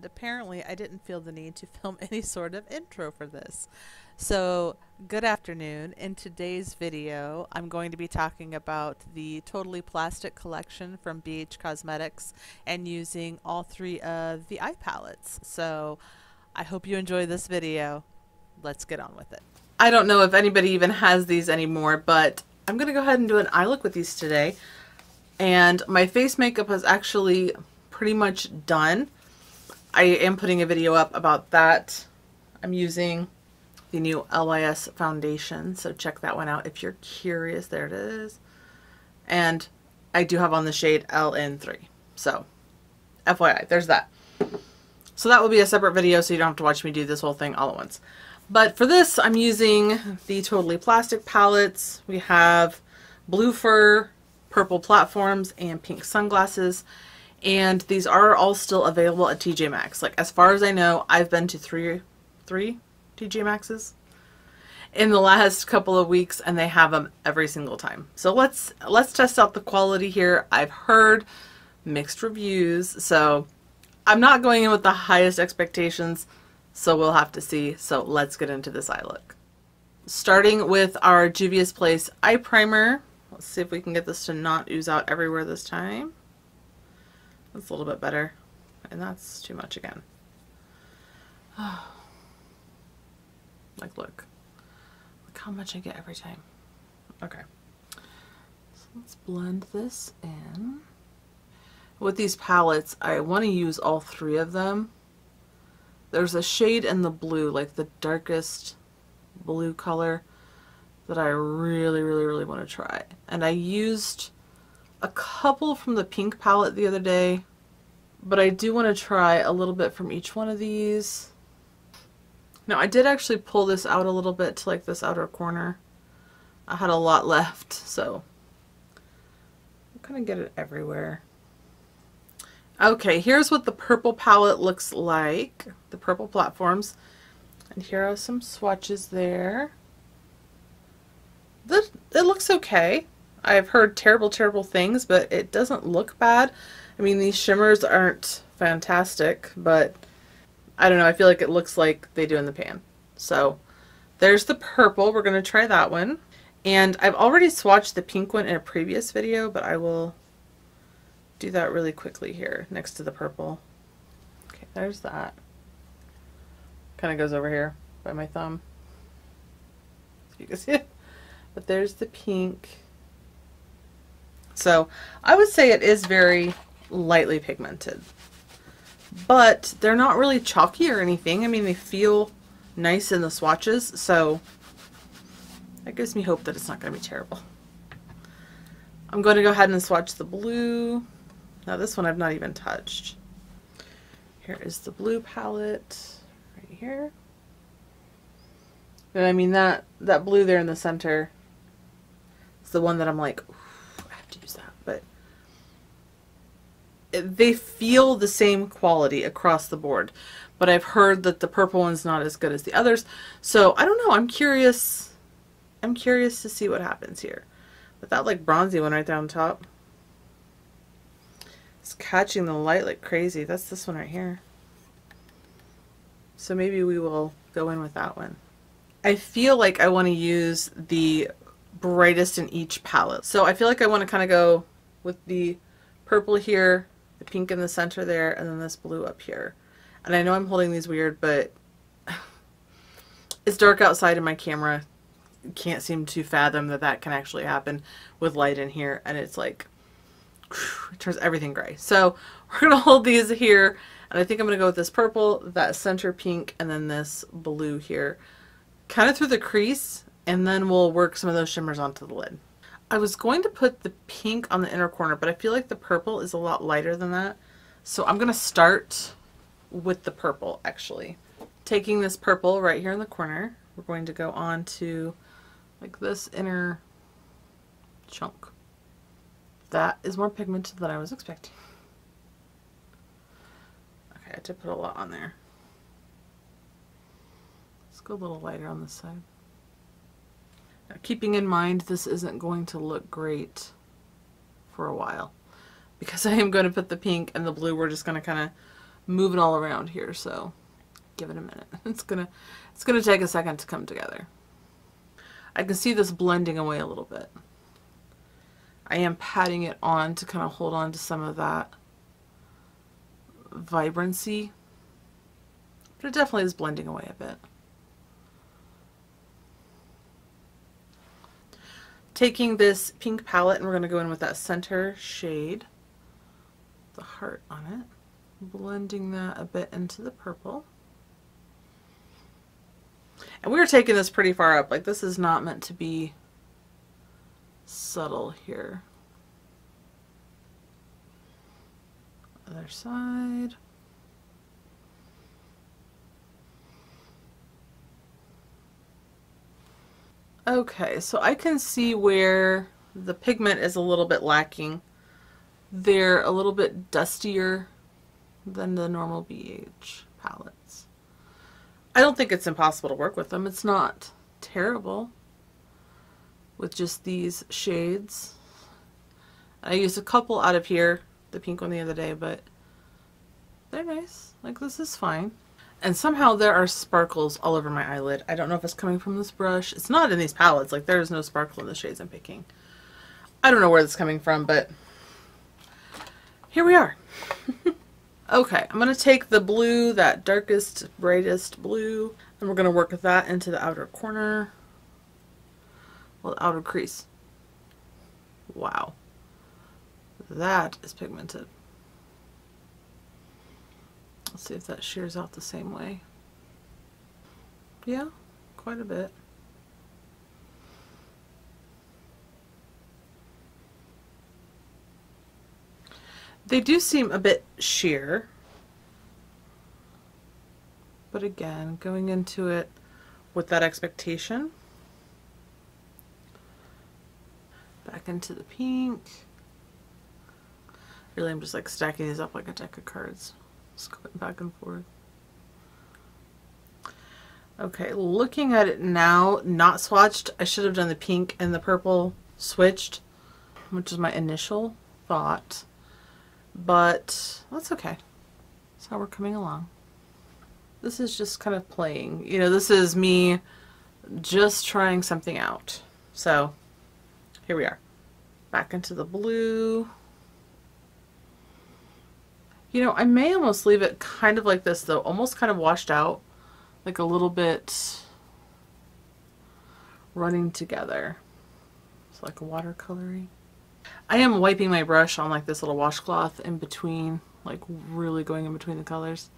apparently I didn't feel the need to film any sort of intro for this. So, good afternoon. In today's video, I'm going to be talking about the Totally Plastic collection from BH Cosmetics and using all three of the eye palettes. So, I hope you enjoy this video. Let's get on with it. I don't know if anybody even has these anymore, but I'm going to go ahead and do an eye look with these today. And my face makeup is actually pretty much done. I am putting a video up about that. I'm using the new LYS foundation, so check that one out if you're curious. There it is. And I do have on the shade LN3. So, FYI, there's that. So that will be a separate video, so you don't have to watch me do this whole thing all at once. But for this, I'm using the Totally Plastic palettes. We have Blue Fur, Purple Platforms, and Pink Sunglasses. And these are all still available at TJ Maxx. Like, as far as I know, I've been to three TJ Maxxes in the last couple of weeks, and they have them every single time. So let's test out the quality here. I've heard mixed reviews, so I'm not going in with the highest expectations, so we'll have to see. So let's get into this eye look. Starting with our Juvia's Place eye primer. Let's see if we can get this to not ooze out everywhere this time. That's a little bit better. And that's too much again. Like, look how much I get every time. Okay. So let's blend this in. With these palettes, I want to use all three of them. There's a shade in the blue, like the darkest blue color, that I really want to try. And I used a couple from the pink palette the other day, but I do want to try a little bit from each one of these. Now, I did actually pull this out a little bit to like this outer corner. I had a lot left, so I'm gonna get it everywhere. Okay, here's what the purple palette looks like, the Purple Platforms. And here are some swatches there. It looks okay. I've heard terrible things, but it doesn't look bad. I mean, these shimmers aren't fantastic, but I don't know, I feel like it looks like they do in the pan. So there's the purple. We're going to try that one. And I've already swatched the pink one in a previous video, but I will do that really quickly here next to the purple. Okay, there's that. Kind of goes over here by my thumb, so you can see it. But there's the pink. So I would say it is very lightly pigmented, but they're not really chalky or anything. I mean, they feel nice in the swatches, so that gives me hope that it's not going to be terrible. I'm going to go ahead and swatch the blue. Now this one I've not even touched. Here is the blue palette right here. And I mean, that blue there in the center is the one that I'm like, I have to use that. But they feel the same quality across the board. But I've heard that the purple one's not as good as the others. So I don't know. I'm curious. I'm curious to see what happens here. But that like bronzy one right there on top, it's catching the light like crazy. That's this one right here. So maybe we will go in with that one. I feel like I want to use the brightest in each palette. So I feel like I want to kind of go with the purple here, the pink in the center there, and then this blue up here. And I know I'm holding these weird, but it's dark outside in my camera. Can't seem to fathom that that can actually happen with light in here. And it's like, it turns everything gray. So we're going to hold these here. And I think I'm going to go with this purple, that center pink, and then this blue here. Kind of through the crease, and then we'll work some of those shimmers onto the lid. I was going to put the pink on the inner corner, but I feel like the purple is a lot lighter than that. So I'm going to start with the purple, actually. Taking this purple right here in the corner, we're going to go on to like this inner chunk. That is more pigmented than I was expecting. Okay, I had to put a lot on there. Let's go a little lighter on this side. Now, keeping in mind this isn't going to look great for a while, because I am going to put the pink and the blue, we're just going to kind of moving all around here, so give it a minute. It's gonna take a second to come together. I can see this blending away a little bit. I am patting it on to kind of hold on to some of that vibrancy, but it definitely is blending away a bit. Taking this pink palette, and we're going to go in with that center shade, the heart on it, blending that a bit into the purple. And we were taking this pretty far up, like this is not meant to be subtle here. Other side. Okay, so I can see where the pigment is a little bit lacking. They're a little bit dustier than the normal BH palettes. I don't think it's impossible to work with them. It's not terrible with just these shades. I used a couple out of here, the pink one the other day, but they're nice. Like, this is fine. And somehow there are sparkles all over my eyelid. I don't know if it's coming from this brush. It's not in these palettes. Like, there's no sparkle in the shades I'm picking. I don't know where this is coming from, but here we are. Okay, I'm going to take the blue, that darkest, brightest blue, and we're going to work with that into the outer corner. Well, the outer crease. Wow. That is pigmented. Let's see if that shears out the same way. Yeah, quite a bit. They do seem a bit sheer, but again, going into it with that expectation. Back into the pink. Really, I'm just like stacking these up like a deck of cards. Just going back and forth. Okay, looking at it now, not swatched. I should have done the pink and the purple switched, which is my initial thought. But that's okay. That's how we're coming along. This is just kind of playing. You know, this is me just trying something out. So here we are. Back into the blue. You know, I may almost leave it kind of like this though, almost kind of washed out, like a little bit running together. It's like a watercolory. I am wiping my brush on like this little washcloth in between, like really going in between the colors.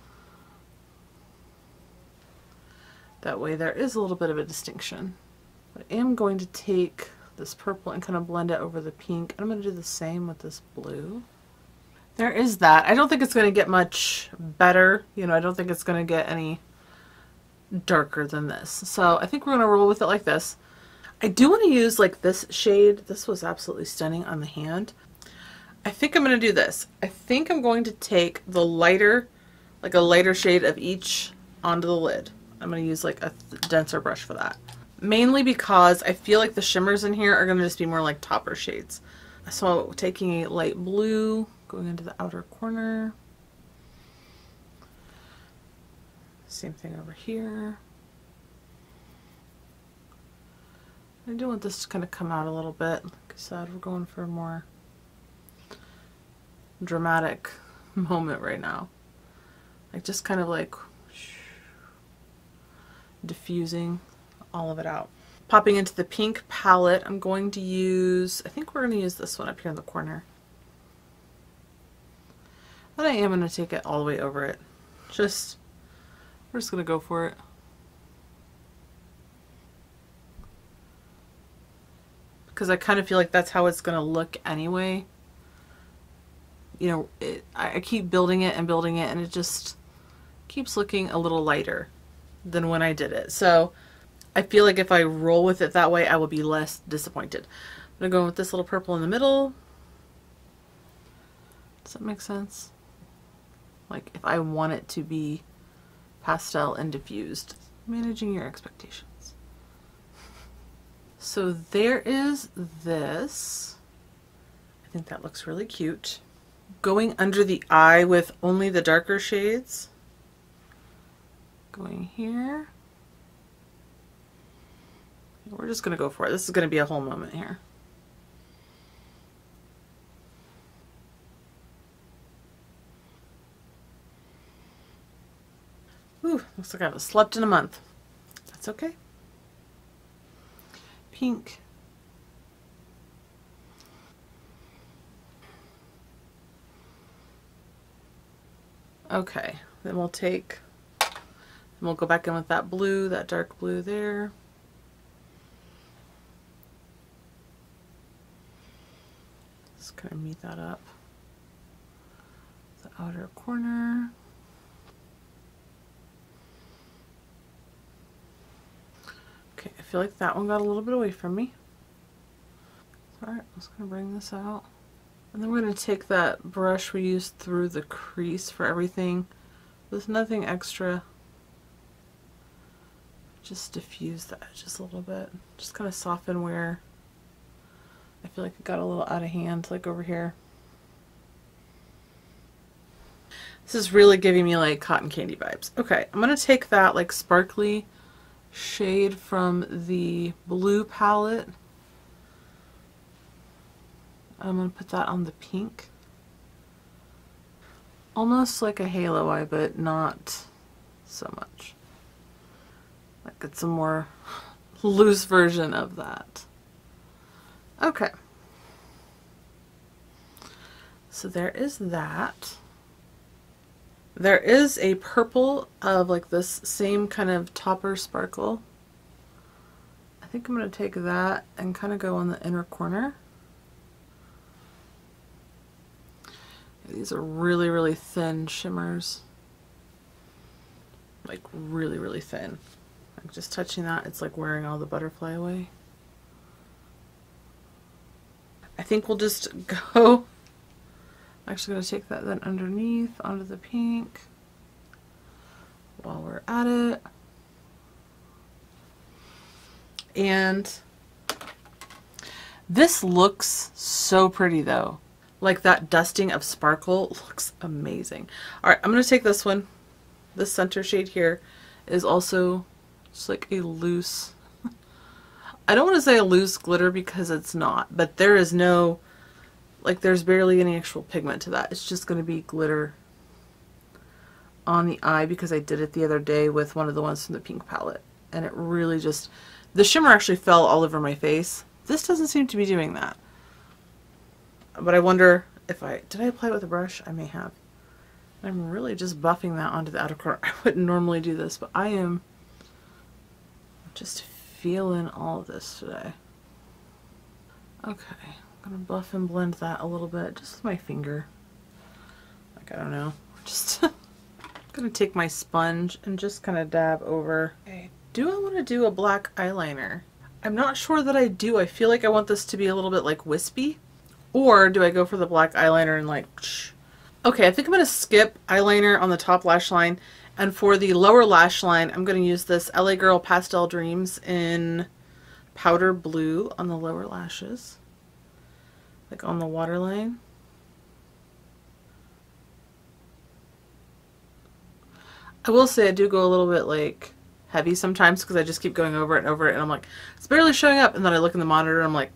That way there is a little bit of a distinction. But I am going to take this purple and kind of blend it over the pink. I'm going to do the same with this blue. There is that. I don't think it's going to get much better. You know, I don't think it's going to get any darker than this. So I think we're going to roll with it like this. I do want to use like this shade. This was absolutely stunning on the hand. I think I'm going to do this. I think I'm going to take the lighter, like a lighter shade of each onto the lid. I'm going to use like a denser brush for that. Mainly because I feel like the shimmers in here are going to just be more like topper shades. So taking a light blue, going into the outer corner. Same thing over here. I do want this to kind of come out a little bit. Like I said, we're going for a more dramatic moment right now. Like just kind of like diffusing all of it out. Popping into the pink palette, I'm going to use, I think we're going to use this one up here in the corner. But I am going to take it all the way over it. We're just going to go for it. Because I kind of feel like that's how it's going to look anyway. You know, I keep building it and it just keeps looking a little lighter than when I did it. So I feel like if I roll with it that way, I will be less disappointed. I'm going to go with this little purple in the middle. Does that make sense? Like if I want it to be pastel and diffused, managing your expectations. So there is this. I think that looks really cute. going under the eye with only the darker shades. Going here. We're just going to go for it. This is going to be a whole moment here. Ooh, looks like I haven't slept in a month. That's okay. Pink. Okay, then we'll go back in with that blue, that dark blue there. Just kind of meet that up. The outer corner. Okay, I feel like that one got a little bit away from me. Alright, I'm just going to bring this out. And then we're going to take that brush we used through the crease for everything. There's nothing extra. Just diffuse the edges a little bit. Just kind of soften where I feel like it got a little out of hand, like over here. This is really giving me like cotton candy vibes. Okay, I'm going to take that like sparkly shade from the blue palette. I'm going to put that on the pink. Almost like a halo eye, but not so much. Like it's a more loose version of that. Okay. So there is that. There is a purple of like this same kind of topper sparkle. I think I'm going to take that and kind of go on the inner corner. These are really, really thin shimmers. Like really, really thin. Like just touching that, it's like wearing all the butterfly away. I think we'll just go. I'm actually going to take that then underneath onto the pink while we're at it. And this looks so pretty though. Like that dusting of sparkle looks amazing. All right, I'm going to take this one. This center shade here is also just like a loose, I don't want to say a loose glitter because it's not, but there is no, like there's barely any actual pigment to that. It's just going to be glitter on the eye because I did it the other day with one of the ones from the pink palette. And it really just, the shimmer actually fell all over my face. This doesn't seem to be doing that. But I wonder if did I apply it with a brush? I may have. I'm really just buffing that onto the outer corner. I wouldn't normally do this, but I am just feeling all of this today. Okay, I'm gonna buff and blend that a little bit, just with my finger. Like, I don't know, just gonna take my sponge and just kind of dab over. Okay, do I want to do a black eyeliner? I'm not sure that I do. I feel like I want this to be a little bit like wispy. Or do I go for the black eyeliner and like, shh. Okay, I think I'm going to skip eyeliner on the top lash line. And for the lower lash line, I'm going to use this LA Girl Pastel Dreams in powder blue on the lower lashes. Like on the waterline. I will say I do go a little bit like heavy sometimes because I just keep going over it and over it. And I'm like, it's barely showing up. And then I look in the monitor and I'm like,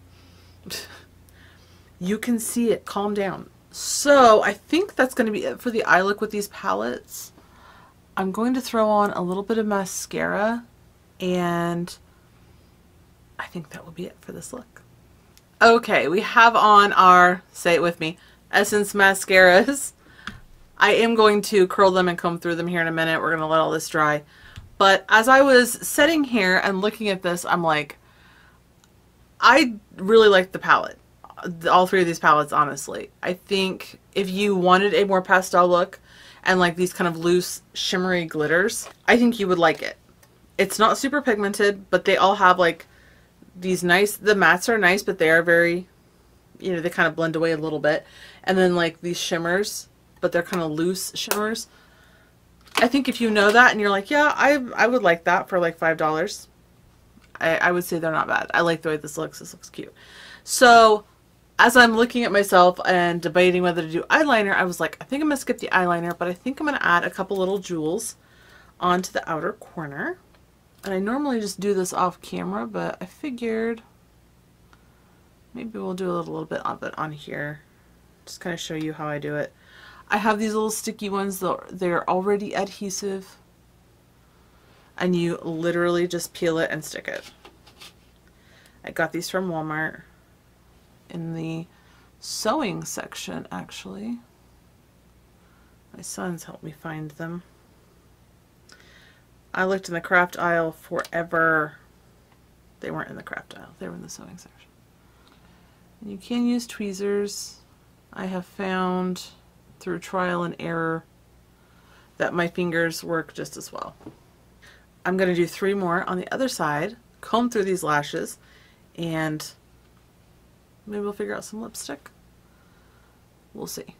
you can see it, calm down. So I think that's going to be it for the eye look with these palettes. I'm going to throw on a little bit of mascara and I think that will be it for this look. Okay, we have on our, say it with me, Essence mascaras. I am going to curl them and comb through them here in a minute. We're going to let all this dry. But as I was sitting here and looking at this, I'm like, I really like the palette. All three of these palettes, honestly. I think if you wanted a more pastel look and like these kind of loose shimmery glitters, I think you would like it. It's not super pigmented, but they all have like these nice, the mattes are nice, but they are very, you know, they kind of blend away a little bit. And then like these shimmers, but they're kind of loose shimmers. I think if you know that and you're like, yeah, I would like that for like $5. I would say they're not bad. I like the way this looks. This looks cute. So as I'm looking at myself and debating whether to do eyeliner, I was like, I think I'm going to skip the eyeliner, but I think I'm going to add a couple little jewels onto the outer corner. And I normally just do this off camera, but I figured maybe we'll do a little bit of it on here. Just kind of show you how I do it. I have these little sticky ones that they're already adhesive. And you literally just peel it and stick it. I got these from Walmart in the sewing section, actually. My sons helped me find them. I looked in the craft aisle forever. They weren't in the craft aisle. They were in the sewing section. And you can use tweezers. I have found through trial and error that my fingers work just as well. I'm going to do 3 more on the other side, comb through these lashes, and maybe we'll figure out some lipstick. We'll see.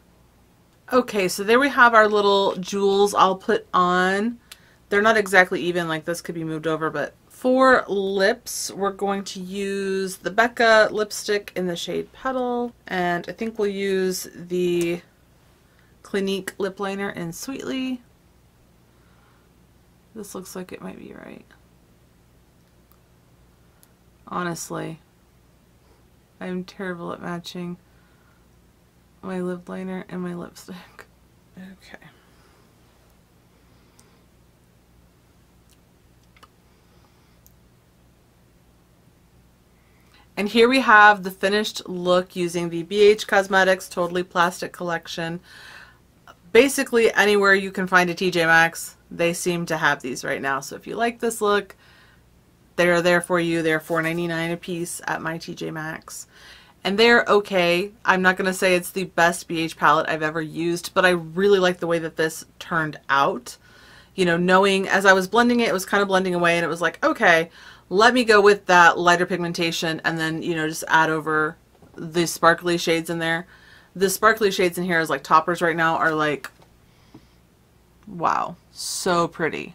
Okay, so there we have our little jewels I'll put on. They're not exactly even, like this could be moved over, but for lips, we're going to use the Becca lipstick in the shade Petal, and I think we'll use the Clinique lip liner in Sweetly. This looks like it might be right. Honestly, I'm terrible at matching my lip liner and my lipstick. Okay. And here we have the finished look using the BH Cosmetics Totally Plastic Collection. Basically anywhere you can find a TJ Maxx, they seem to have these right now. So if you like this look, they're there for you. They're $4.99 a piece at my TJ Maxx. And they're okay. I'm not going to say it's the best BH palette I've ever used, but I really like the way that this turned out. You know, knowing as I was blending it, it was kind of blending away, and it was like, okay, let me go with that lighter pigmentation and then, you know, just add over the sparkly shades in there. The sparkly shades in here is like toppers right now are like, wow, so pretty.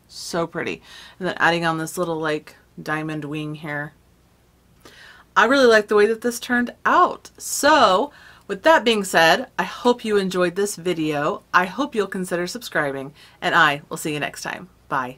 So pretty. And then adding on this little like diamond wing here. I really like the way that this turned out. So with that being said, I hope you enjoyed this video. I hope you'll consider subscribing, and I will see you next time. Bye.